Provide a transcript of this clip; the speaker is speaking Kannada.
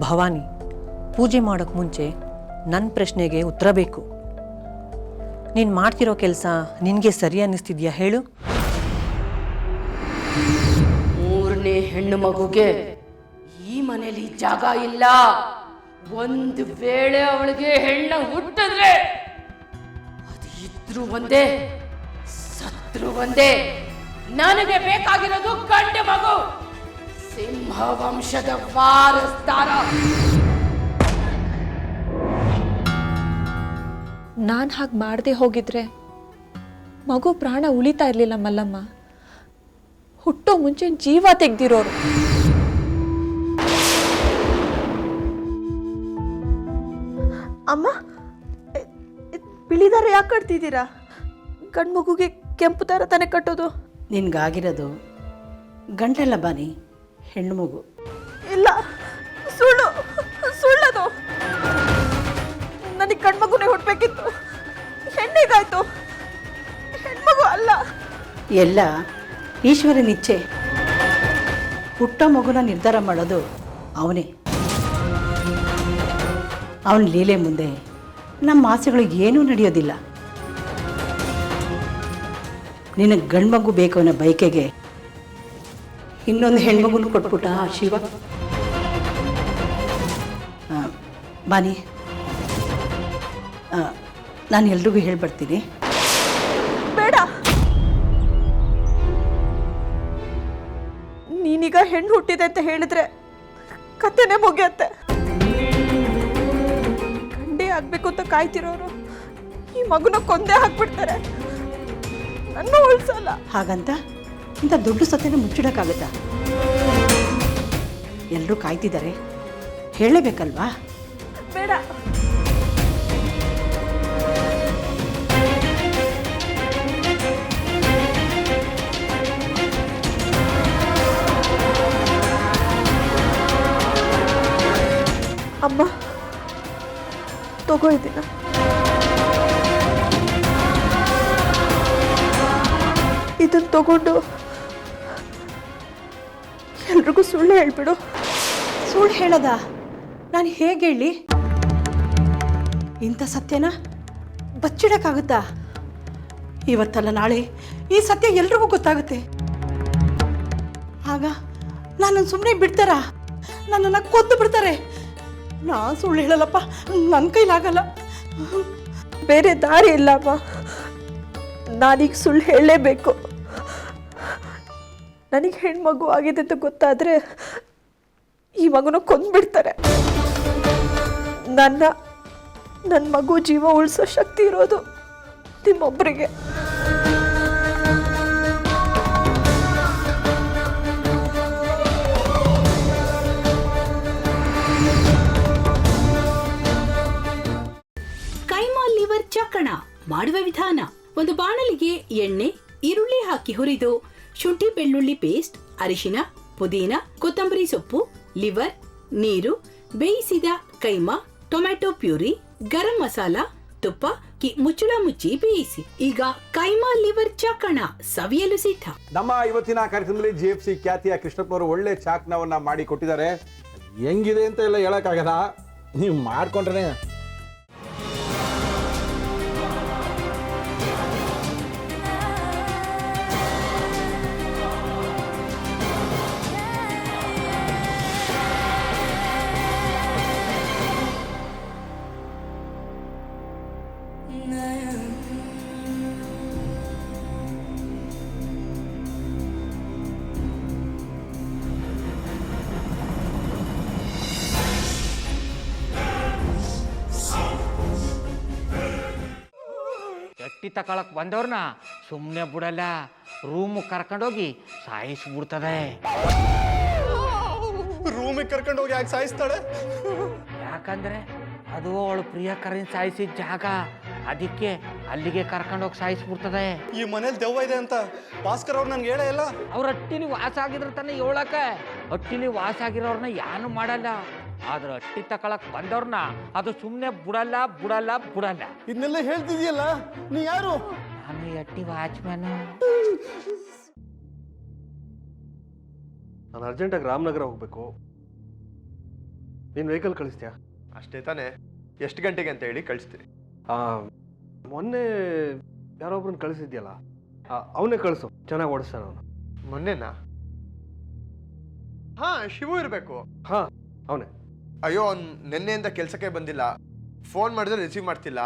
ಭವಾನಿ, ಪೂಜೆ ಮಾಡೋಕ್ಕೆ ಮುಂಚೆ ನನ್ನ ಪ್ರಶ್ನೆಗೆ ಉತ್ತರ ಬೇಕು. ನೀನು ಮಾಡ್ತಿರೋ ಕೆಲಸ ನಿನಗೆ ಸರಿ ಅನ್ನಿಸ್ತಿದ್ಯಾ ಹೇಳು? ಮೂರನೇ ಹೆಣ್ಣು ಮಗುಗೆ ಈ ಮನೇಲಿ ಜಾಗ ಇಲ್ಲ. ಒಂದು ವೇಳೆ ಅವಳಿಗೆ ಹೆಣ್ಣ ಹುಟ್ಟಿದ್ರೆ ಅದು ಇದ್ರು ಒಂದೇ, ಸತ್ರು ಒಂದೇ. ನನಗೆ ಬೇಕಾಗಿರೋದು ಗಂಡು ಮಗು, ಸಿಂಹ ವಂಶದ ವಾರಸ್ದಾರ. ನಾನು ಹಾಗೆ ಮಾಡದೆ ಹೋಗಿದ್ರೆ ಮಗು ಪ್ರಾಣ ಉಳಿತಾ ಇರಲಿಲ್ಲ ಮಲ್ಲಮ್ಮ. ಹುಟ್ಟೋ ಮುಂಚೆ ಜೀವ ತೆಗ್ದಿರೋರು. ಅಮ್ಮ, ಬಿಳಿ ದಾರ ಯಾಕೆ ಕಟ್ತಿದ್ದೀರಾ? ಗಂಡು ಮಗುಗೆ ಕೆಂಪು ದಾರ ತಾನೇ ಕಟ್ಟೋದು. ನಿನ್ಗಾಗಿರೋದು ಗಂಡಲ್ಲ ಬಾನಿ, ಹೆಣ್ಣು ಮಗು. ಇಲ್ಲ, ಸುಳ್ಳು, ಸುಳ್ಳದು. ನನಗೆ ಗಂಡು ಮಗುನೇ ಹುಟ್ಟಬೇಕಿತ್ತು, ಹೆಣ್ಣಿಗಾಯ್ತು. ಹೆಣ್ಮಗು ಅಲ್ಲ. ಎಲ್ಲ ಈಶ್ವರನ ಇಚ್ಛೆ. ಹುಟ್ಟೋ ಮಗುನ ನಿರ್ಧಾರ ಮಾಡೋದು ಅವನೇ. ಅವನ ಲೀಲೆ ಮುಂದೆ ನಮ್ಮ ಆಸೆಗಳು ಏನೂ ನಡೆಯೋದಿಲ್ಲ. ನಿನಗೆ ಗಂಡು ಮಗು ಬೇಕು ಅನ್ನೋ ಬಯಕೆಗೆ ಇನ್ನೊಂದು ಹೆಣ್ಮಗುನು ಕೊಟ್ಬಿಟ್ಟ ಆ ಶಿವ. ಬಾನಿ, ನಾನು ಎಲ್ರಿಗೂ ಹೇಳ್ಬರ್ತೀನಿ. ಬೇಡ, ನೀನೀಗ ಹೆಣ್ಣು ಹುಟ್ಟಿದೆ ಅಂತ ಹೇಳಿದ್ರೆ ಕಥೆನೇ ಮುಗಿಯತ್ತೆ. ಗಂಡೇ ಆಗ್ಬೇಕು ಅಂತ ಕಾಯ್ತಿರೋರು ಈ ಮಗುನ ಕೊಂದೇ ಹಾಕ್ಬಿಡ್ತಾರೆ. ನನ್ನ ಉಳಿಸಲ್ಲ. ಹಾಗಂತ ಇಂಥ ದೊಡ್ಡ ಸತ್ಯನ ಮುಚ್ಚಿಡೋಕ್ಕಾಗತ್ತಾ? ಎಲ್ಲರೂ ಕಾಯ್ತಿದ್ದಾರೆ, ಹೇಳಲೇಬೇಕಲ್ವಾ? ಬೇಡ. ಅಮ್ಮ, ತಗೋ ಇದನ್ನ. ಇದನ್ನು ತಗೊಂಡು ಎಲ್ರಿಗೂ ಸುಳ್ಳು ಹೇಳ್ಬಿಡು. ಸುಳ್ಳು ಹೇಳೋದ? ನಾನು ಹೇಗೆ ಹೇಳಿ? ಇಂಥ ಸತ್ಯನ ಬಚ್ಚಿಡೋಕ್ಕಾಗುತ್ತಾ? ಇವತ್ತಲ್ಲ ನಾಳೆ ಈ ಸತ್ಯ ಎಲ್ರಿಗೂ ಗೊತ್ತಾಗುತ್ತೆ. ಆಗ ನಾನು ಸುಮ್ಮನೆ ಬಿಡ್ತಾರ? ನನ್ನನ್ನು ಕೊಂದು ಬಿಡ್ತಾರೆ. ನಾನು ಸುಳ್ಳು ಹೇಳಲ್ಲಪ್ಪ, ನನ್ನ ಕೈಲಾಗಲ್ಲ. ಬೇರೆ ದಾರಿ ಇಲ್ಲಮ್ಮ. ನಾನೀಗ ಸುಳ್ಳು ಹೇಳಲೇಬೇಕು. ನನಗೆ ಹೆಣ್ಮಗು ಆಗಿದೆ ಅಂತ ಗೊತ್ತಾದರೆ ಈ ಮಗುನ ಕೊಂದ್ಬಿಡ್ತಾರೆ. ನನ್ನ ಮಗು ಜೀವ ಉಳಿಸೋ ಶಕ್ತಿ ಇರೋದು ನಿಮ್ಮೊಬ್ಬರಿಗೆ. ಕೈಮಾ ಲಿವರ್ ಚಕ್ಕಣ ಮಾಡುವ ವಿಧಾನ: ಒಂದು ಬಾಣಲಿಗೆ ಎಣ್ಣೆ, ಈರುಳ್ಳಿ ಹಾಕಿ ಹುರಿದು ಶುಂಠಿ ಬೆಳ್ಳುಳ್ಳಿ ಪೇಸ್ಟ್, ಅರಿಶಿನ, ಪುದೀನ, ಕೊತ್ತಂಬರಿ ಸೊಪ್ಪು, ಲಿವರ್, ನೀರು, ಬೇಯಿಸಿದ ಕೈಮಾ, ಟೊಮ್ಯಾಟೊ ಪ್ಯೂರಿ, ಗರಂ ಮಸಾಲ, ತುಪ್ಪ ಮುಚ್ಚಳ ಮುಚ್ಚಿ ಬೇಯಿಸಿ. ಈಗ ಕೈಮಾ ಲಿವರ್ ಚಾಕಣ ಸವಿಯಲು ಸಿದ್ಧ. ನಮ್ಮ ಇವತ್ತಿನ ಕಾರ್ಯಕ್ರಮದಲ್ಲಿ GFC ಖ್ಯಾತಿಯ ಕೃಷ್ಣಪ್ಪನವರು ಒಳ್ಳೆ ಚಾಕ್ನವನ್ನ ಮಾಡಿ ಕೊಟ್ಟಿದ್ದಾರೆ. ಹೆಂಗಿದೆ ಅಂತ ಎಲ್ಲ ಹೇಳಕ್ಕಾಗಲ್ಲ, ನೀವು ಮಾಡ್ಕೊಂಡ್ರೆ. ಎಟ್ಟಿ ತಕೊಳಕ್ ಬಂದವ್ರನ್ನ ಸುಮ್ಮನೆ ಬಿಡಲ್ಲ, ರೂಮ್ ಕರ್ಕೊಂಡೋಗಿ ಸಾಯಿಸ್ಬಿಡ್ತದೆ. ರೂಮಿಗೆ ಕರ್ಕೊಂಡೋಗಿ ಯಾಕೆ ಸಾಯಿಸ್ತಾಳೆ? ಯಾಕಂದ್ರೆ ಅದು ಅವಳು ಪ್ರಿಯಕರನ್ ಸಾಯಿಸಿದ ಜಾಗ, ಅದಕ್ಕೆ ಅಲ್ಲಿಗೆ ಕರ್ಕೊಂಡೋಗಿ ಸಾಯಿಸ್ಬಿಡ್ತದೆ. ಈ ಮನೇಲಿ ದೆವ್ವ ಇದೆ ಅಂತ ಭಾಸ್ಕರ್ ಅವ್ರು ನನ್ಗೆ ಹೇಳೇ ಇಲ್ಲ. ಅವ್ರ ಹಟ್ಟಿಲಿ ವಾಸ ಆಗಿದ್ರ ತಾನೆ ಹೇಳಕ. ಹಟ್ಟಿಲಿ ವಾಸ ಆಗಿರೋರ್ನ ಯಾನು ಮಾಡಲ್ಲ, ಆದ್ರೆ ಹಟ್ಟಿ ತಕೊಳಕ್ ಬಂದವ್ರನ್ನ ಅದು ಸುಮ್ಮನೆ ಬಿಡಲ್ಲ ಬಿಡಲ್ಲ ಬಿಡಲ್ಲ. ಇದನ್ನೆಲ್ಲ ಹೇಳ್ತಿದ್ಯಲ್ಲ, ನೀ ಯಾರು? ನಾನು ಹಟ್ಟಿ ವಾಚ್ಮ್ಯಾನು. ನಾನು ಅರ್ಜೆಂಟಾಗಿ ರಾಮನಗರ ಹೋಗ್ಬೇಕು. ನೀನು ವೆಹಿಕಲ್ ಕಳಿಸ್ತೀಯಾ? ಅಷ್ಟೇ ತಾನೇ, ಎಷ್ಟು ಗಂಟೆಗೆ ಅಂತ ಹೇಳಿ ಕಳಿಸ್ತೀನಿ. ಮೊನ್ನೆ ಯಾರೊಬ್ರನ್ನ ಕಳಿಸಿದ್ಯಲ್ಲ, ಅವನೇ ಕಳಿಸು, ಚೆನ್ನಾಗಿ ಓಡಿಸ್ತಾನೆ ಅವನು. ಮೊನ್ನೆನಾ? ಹಾ, ಶಿವು ಇರಬೇಕು. ಹಾಂ, ಅವನೇ. ಅಯ್ಯೋ, ಅವ್ನು ನಿನ್ನೆಯಿಂದ ಕೆಲಸಕ್ಕೆ ಬಂದಿಲ್ಲ, ಫೋನ್ ಮಾಡಿದ್ರೆ ರಿಸೀವ್ ಮಾಡ್ತಿಲ್ಲ.